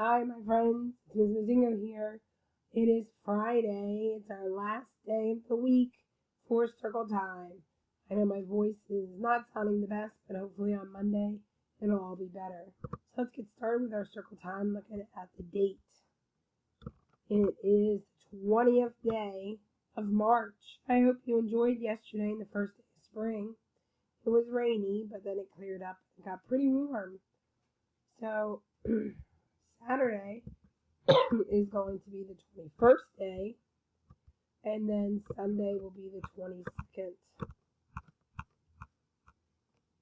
Hi, my friends. It's Ms. Mazingo here. It is Friday. It's our last day of the week for Circle Time. I know my voice is not sounding the best, but hopefully on Monday it'll all be better. So let's get started with our Circle Time looking at the date. It is the 20th day of March. I hope you enjoyed yesterday and the first day of spring. It was rainy, but then it cleared up and got pretty warm. So Saturday is going to be the 21st day, and then Sunday will be the 22nd.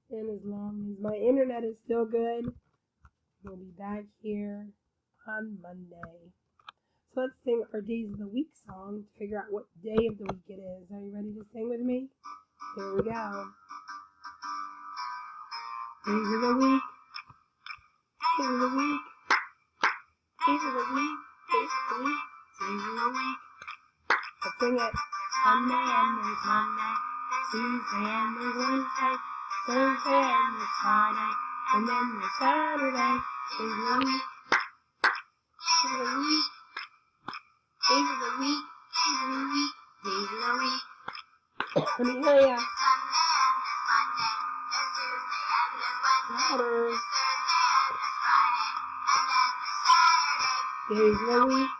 And as long as my internet is still good, we'll be back here on Monday. So let's sing our Days of the Week song to figure out what day of the week it is. Are you ready to sing with me? Here we go. Days of the week. Days of the week. Days of the week. Days of the week. Days of the week. Let's sing it. Sunday and there's Monday. Tuesday and there's Wednesday. Thursday and there's Friday. And then there's Saturday. Days of the week. Days of the week. Days of the week. Days of the week. Days of the week. Let me hear ya. Louder. Days of the week.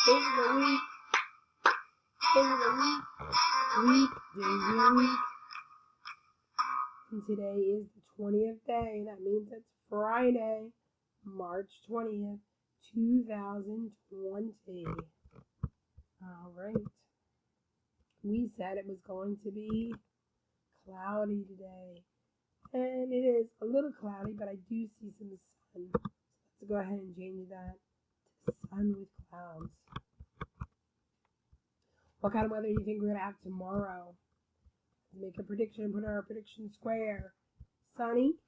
Days of the week. Days of the week. Week. Days of the week. And today is the 20th day. That means it's Friday, March 20th, 2020. All right. We said it was going to be cloudy today. And it is a little cloudy, but I do see some sun. So let's go ahead and change that to sun with clouds. What kind of weather do you think we're going to have tomorrow? Let's make a prediction. Put in our prediction square. Sunny,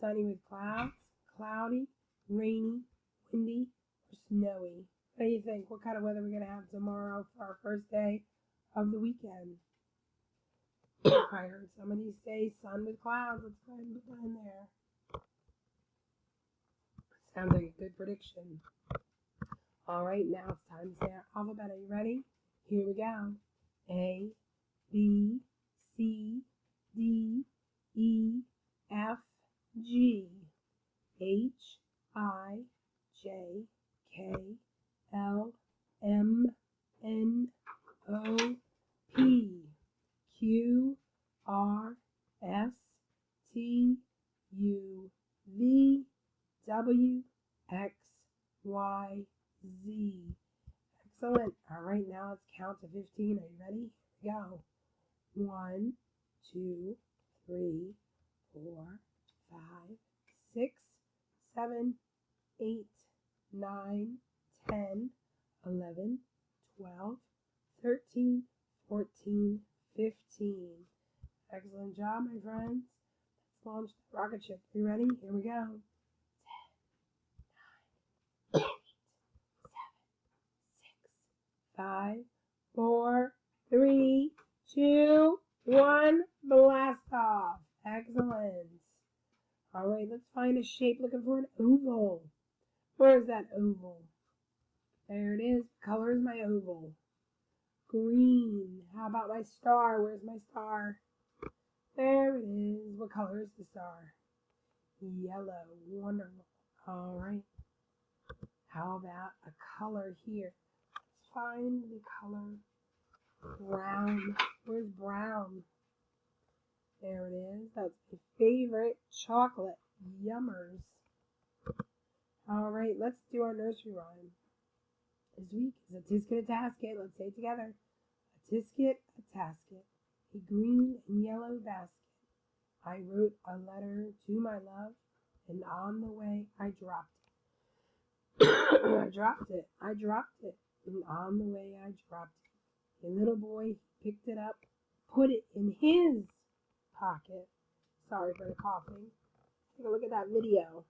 sunny with clouds, cloudy, rainy, windy, or snowy. What do you think? What kind of weather we're going to have tomorrow for our first day of the weekend? I heard somebody say sun with clouds. Let's go ahead and put that in there. Sounds like a good prediction. All right, now it's time to say our alphabet. Are you ready? Here we go. A, B, C, D, E, F, G, H, I, J, K, L, M, N, O, P, Q, R, S, T, U, V, W, X, Y, Z. Excellent. All right, now let's count to 15. Are you ready? Here we go. 1, 2, 3, 4, 5, 6, 7, 8, 9, 10, 11, 12, 13, 14, 15. Excellent job, my friends. Let's launch the rocket ship. Are you ready? Here we go. 10, 9, 8, 7, 6, 5, 4, 3, 2, 1. Blast off. Excellent. All right, let's find a shape. Looking for an oval. Where is that oval? There it is. What color is my oval? Green. How about my star? Where's my star? There it is. What color is the star? Yellow. Wonderful. All right. How about a color here? Let's find the color brown. Where's brown? There it is. That's my favorite chocolate. Yummers. All right, let's do our nursery rhyme. This week is a tisket, a tasket. Let's say it together. A tisket, a tasket, a green and yellow basket. I wrote a letter to my love, and on the way I dropped it. I dropped it, and on the way I dropped it. A little boy picked it up, put it in his pocket. Sorry for the coughing. Take a look at that video.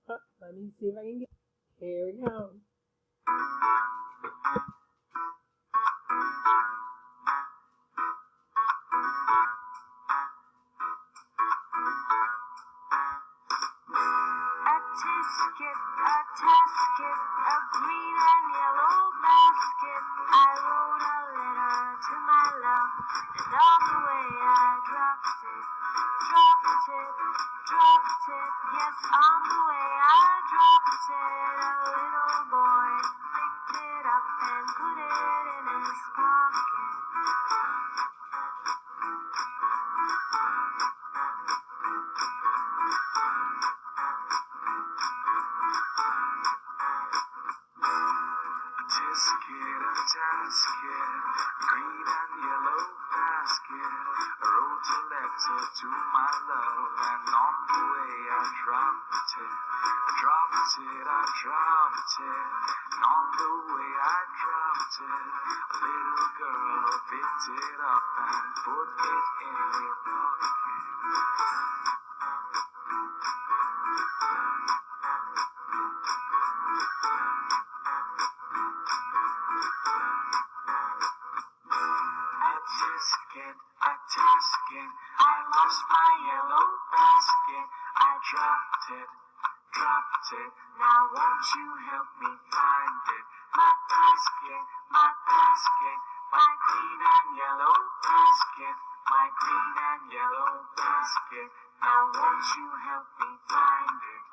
Let me see if I can get. Here we go. a tasket, a green and yellow basket. I wrote a letter to my love, and on the way I dropped it, yes, on the way I dropped it. A little boy picked it up and put it in his pocket. A tasket, green and yellow basket. I wrote a letter to my love, and on the way I dropped it, and on the way I dropped it. A little girl picked it up and put it in her pocket. A tasket, I lost my yellow basket. I dropped it, now won't you help me find it? My basket, my green and yellow basket, my green and yellow basket. Now won't you help me find it?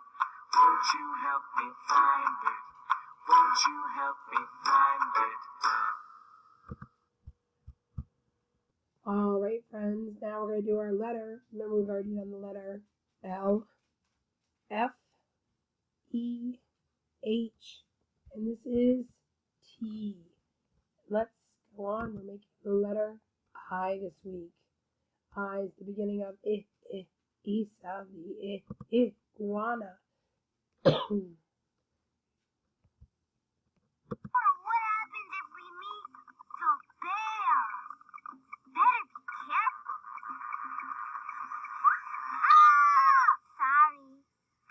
Won't you help me find it? Won't you help me find it? All right, friends, now we're going to do our letter. Remember, we've already done the letter L, F, E, H, and this is T. Let's go on. We're making the letter I this week. I is the beginning of Isa, the iguana. What happens if we meet the bear? Better be careful. Ah! Sorry,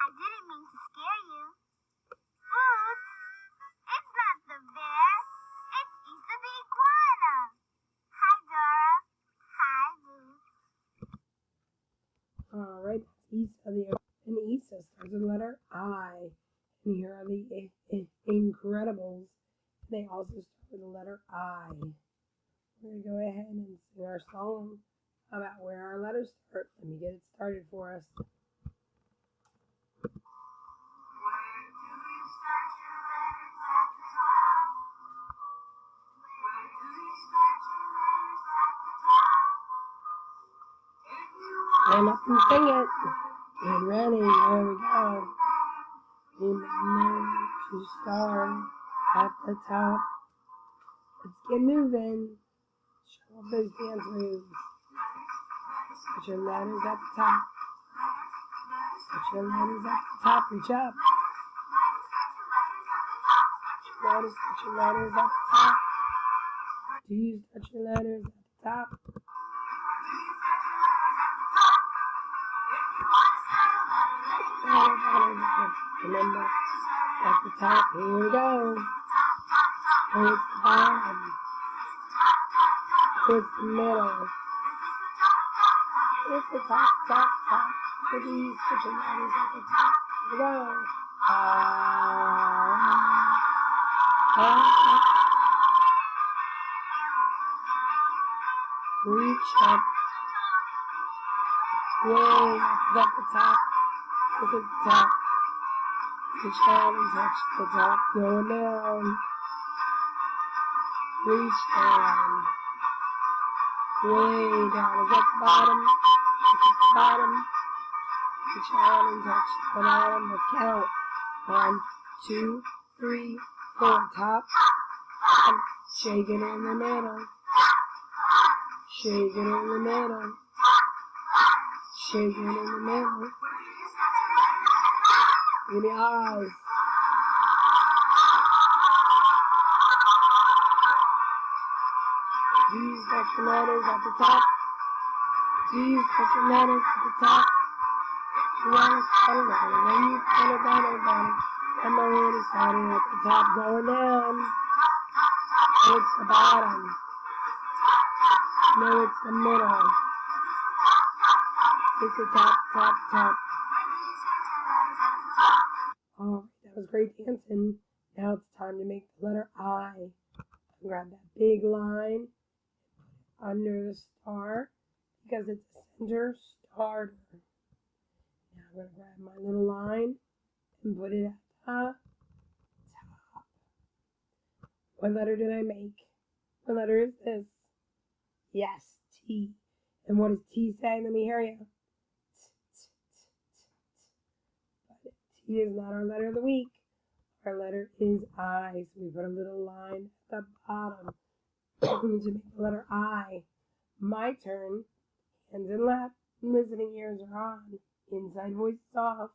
I didn't mean to scare you. Boots, it's not the bear. It's Isa the iguana. Hi, Dora. Hi, Boots. All right, Isa, and Isa starts with the letter I. And here are the Incredibles. They also start with the letter I. We're going to go ahead and sing our song about where our letters start. Let me get it started for us. Stand up and sing it. Get ready. Here we go. Remember to start at the top. Let's get moving. Show off those dance moves. Put your letters at the top. Put your letters at the top. Reach up. Put your letters at the top. Do you touch your letters at the top? Remember, at the top, here we go. Towards the bottom. Towards the middle. It's the top. Please put your letters at the top. Here we go. Reach up. Way up at the top. This is the top. Reach down and touch the top. Going down. Reach down. Way down. Is that the bottom? This is the bottom. Reach down and touch the bottom. Let's count. 1, 2, 3, 4. Top. And shake it in the middle. Shake it in the middle. Shake it in the middle. Give me eyes. These got your letters at the top. These got your letters at the top. You want to start around it. When you put it down. I'm already starting at the top, going down. It's the bottom. No, it's the middle. It's the top. All right, that was great dancing. Now it's time to make the letter I. Grab that big line under the star because it's a center starter. Now I'm going to grab my little line and put it at the top. What letter did I make? What letter is this? Yes, T. And what does T say? Let me hear you. But T is not our letter of the week. Our letter is I. So we put a little line at the bottom to make the letter I. My turn. Hands in left. Listening ears are on. Inside voice is off.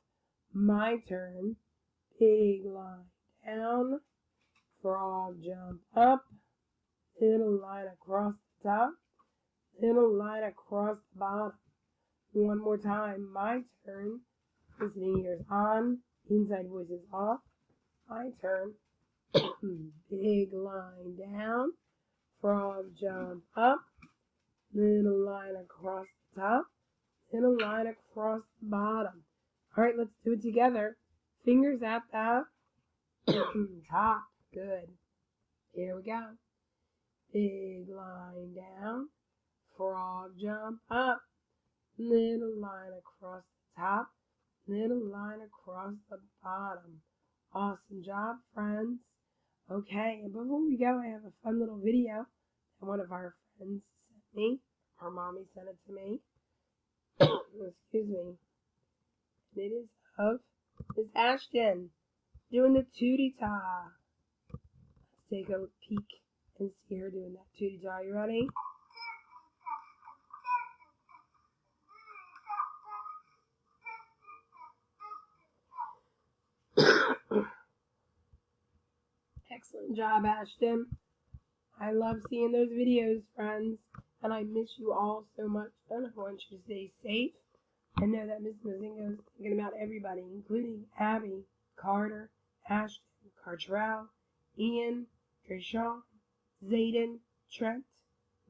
My turn. Big line down. Frog jump up. Little line across the top. Little line across the bottom. One more time. My turn. Listening ears on. Inside voice is off. My turn. Big line down. Frog jump up. Little line across the top. Little line across the bottom. All right, let's do it together. Fingers at the top. Good. Here we go. Big line down. Frog jump up. Little line across the top. Little line across the bottom. Awesome job, friends. Okay, and before we go, I have a fun little video that one of our friends sent me. Her mommy sent it to me. Excuse me. And it is of Miss Ashton doing the tootie-ta. Let's take a peek and see her doing that tootie-ta. You ready? Excellent job, Ashton. I love seeing those videos, friends, and I miss you all so much, and I want you to stay safe and know that Miss Mozingo is thinking about everybody, including Abby, Carter, Ashton, Cartrell, Ian, Trishawn, Zayden, Trent,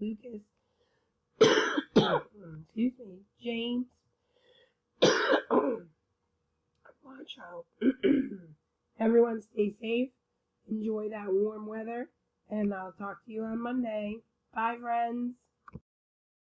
Lucas, excuse me, James, watch out. Everyone stay safe, enjoy that warm weather, and I'll talk to you on Monday. Bye, friends.